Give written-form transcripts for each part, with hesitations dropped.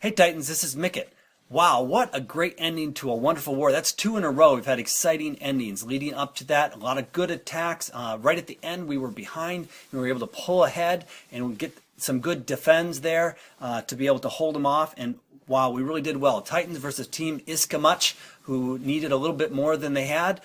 Hey Titans, this is Mickett. Wow, what a great ending to a wonderful war. That's 2 in a row. We've had exciting endings leading up to that. A lot of good attacks. Right at the end, we were behind. We were able to pull ahead and get some good defends there to be able to hold them off. And wow, we really did well. Titans versus Team Iskamutch, who needed a little bit more than they had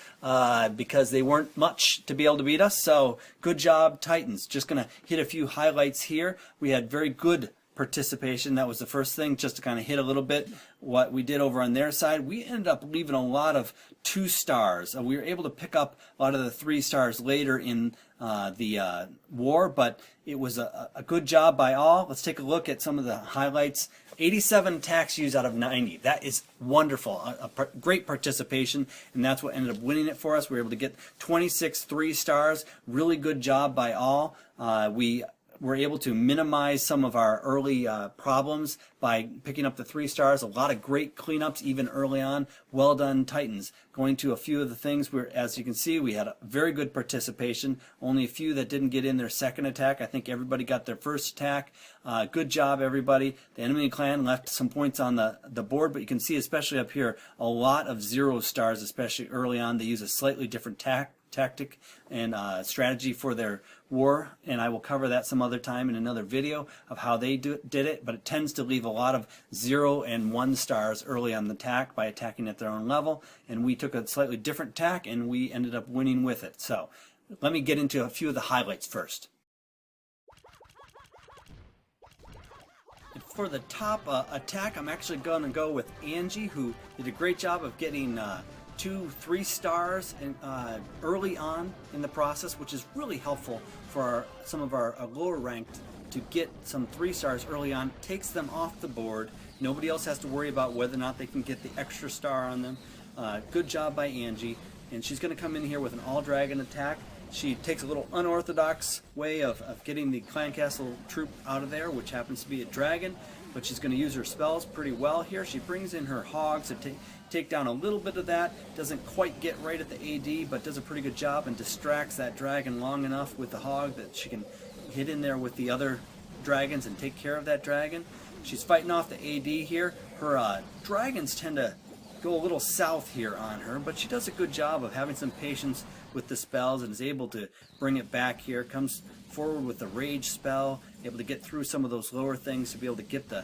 because they weren't much to be able to beat us. So good job, Titans. Just going to hit a few highlights here. We had very good participation. That was the first thing, just to kind of hit a little bit what we did over on their side. We ended up leaving a lot of 2 stars. We were able to pick up a lot of the 3 stars later in the war, but it was a good job by all. Let's take a look at some of the highlights. 87 attacks used out of 90. That is wonderful. A great participation, and that's what ended up winning it for us. We were able to get 26 3 stars. Really good job by all. We were able to minimize some of our early problems by picking up the 3 stars. A lot of great cleanups even early on. Well done, Titans. Going to a few of the things where, as you can see, we had a very good participation. Only a few that didn't get in their second attack. I think everybody got their first attack. Good job, everybody. The enemy clan left some points on the board, but you can see, especially up here, a lot of 0 stars, especially early on. They use a slightly different tactic and strategy for their war, and I will cover that some other time in another video of how they did it, but it tends to leave a lot of 0 and 1 stars early on the attack by attacking at their own level, and we took a slightly different tack and we ended up winning with it. So let me get into a few of the highlights first. For the top attack, I'm actually going to go with Angie, who did a great job of getting 2 3 stars early on in the process, which is really helpful for some of our lower ranked to get some 3 stars early on. Takes them off the board. Nobody else has to worry about whether or not they can get the extra star on them. Good job by Angie, and she's going to come in here with an all-dragon attack. She takes a little unorthodox way of getting the clan castle troop out of there, which happens to be a dragon, but she's going to use her spells pretty well here. She brings in her hogs to take down a little bit of that. Doesn't quite get right at the AD, but does a pretty good job and distracts that dragon long enough with the hog that she can hit in there with the other dragons and take care of that dragon. She's fighting off the AD here. Her dragons tend to go a little south here on her, but she does a good job of having some patience with the spells and is able to bring it back here. Comes forward with the rage spell, able to get through some of those lower things to be able to get the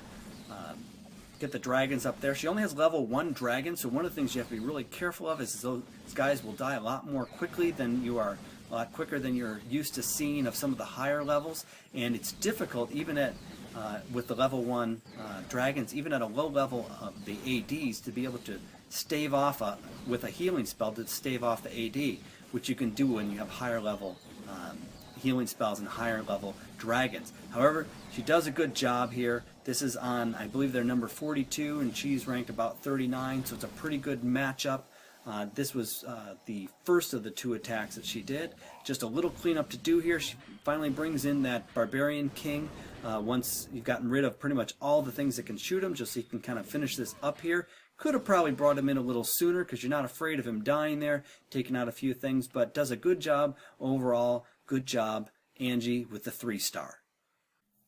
dragons up there. She only has level 1 dragon, so one of the things you have to be really careful of is those guys will die a lot more quickly than you are, a lot quicker than you're used to seeing of some of the higher levels, and it's difficult even at with the level 1 dragons, even at a low level of the ADs, to be able to stave off with a healing spell to stave off the AD, which you can do when you have higher level healing spells and higher level dragons. However, she does a good job here. This is on, I believe they're number 42, and she's ranked about 39, so it's a pretty good matchup. This was the first of the 2 attacks that she did. Just a little cleanup to do here. She finally brings in that barbarian king once you've gotten rid of pretty much all the things that can shoot him, just so you can kind of finish this up here. Could have probably brought him in a little sooner because you're not afraid of him dying there, taking out a few things, but does a good job overall. Good job, Angie, with the 3 star.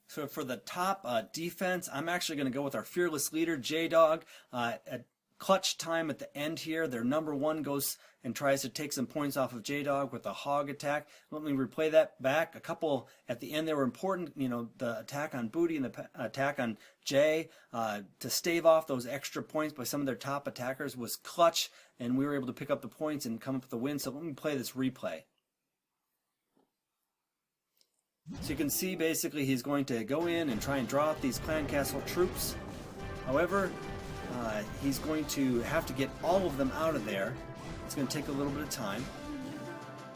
So for the top defense, I'm actually going to go with our fearless leader, J-Dog. At clutch time at the end here, their number 1 goes and tries to take some points off of J-Dog with a hog attack. Let me replay that back. A couple at the end, they were important, you know, the attack on Booty and the attack on Jay to stave off those extra points by some of their top attackers was clutch, and we were able to pick up the points and come up with the win. So let me play this replay. So you can see basically he's going to go in and try and draw out these clan castle troops. However, he's going to have to get all of them out of there. It's going to take a little bit of time.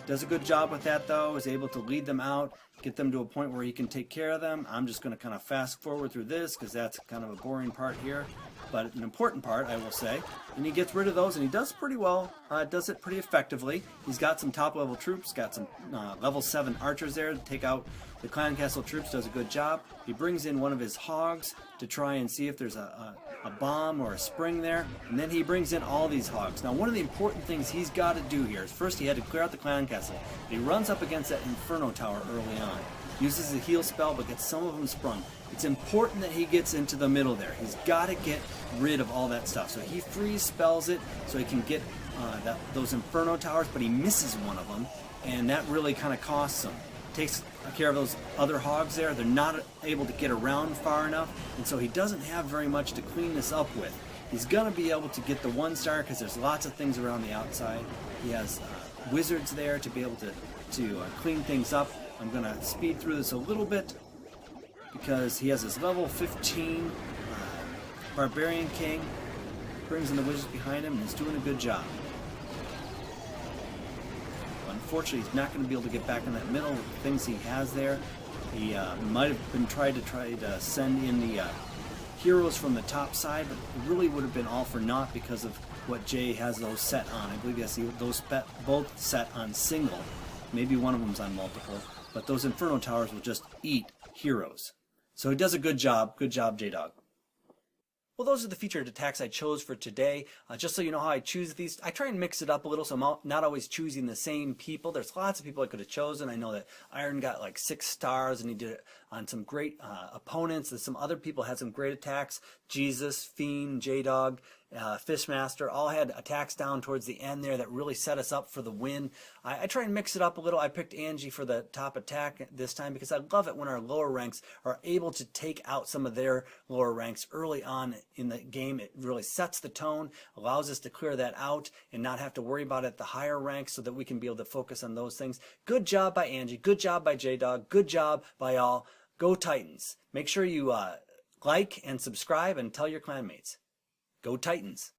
Does a good job with that though, is able to lead them out, get them to a point where he can take care of them. I'm just going to kind of fast forward through this because that's kind of a boring part here, but an important part, I will say. And he gets rid of those, and he does pretty well, does it pretty effectively. He's got some top level troops, got some level 7 archers there to take out the clan castle troops, does a good job. He brings in one of his hogs to try and see if there's a bomb or a spring there, and then he brings in all these hogs. Now one of the important things he's got to do here is first he had to clear out the clan castle. He runs up against that inferno tower early on. uses a heal spell, but gets some of them sprung. It's important that he gets into the middle there. He's got to get rid of all that stuff. So he freeze spells it so he can get those Inferno Towers, but he misses one of them, and that really kind of costs him. Takes care of those other hogs there. They're not able to get around far enough, and so he doesn't have very much to clean this up with. He's going to be able to get the 1-star because there's lots of things around the outside. He has wizards there to be able to clean things up. I'm going to speed through this a little bit because he has his level 15 Barbarian King, brings in the wizards behind him, and is doing a good job. Unfortunately, he's not going to be able to get back in that middle with the things he has there. He might have been trying to send in the heroes from the top side, but it really would have been all for naught because of what Jay has those set on. I believe he has those both set on single. Maybe one of them's on multiple, but those Inferno Towers will just eat heroes. So he does a good job. Good job, J-Dog. Well, those are the featured attacks I chose for today. Just so you know how I choose these, I try and mix it up a little so I'm not always choosing the same people. There's lots of people I could have chosen. I know that Iron got like 6 stars and he did it on some great opponents. And some other people had some great attacks. Jesus, Fiend, J-Dog, Fishmaster all had attacks down towards the end there that really set us up for the win. I try and mix it up a little. I picked Angie for the top attack this time because I love it when our lower ranks are able to take out some of their lower ranks early on in the game. It really sets the tone, allows us to clear that out and not have to worry about it at the higher ranks so that we can be able to focus on those things. Good job by Angie. Good job by J-Dog. Good job by all. Go Titans. Make sure you like and subscribe and tell your clanmates. Go Titans.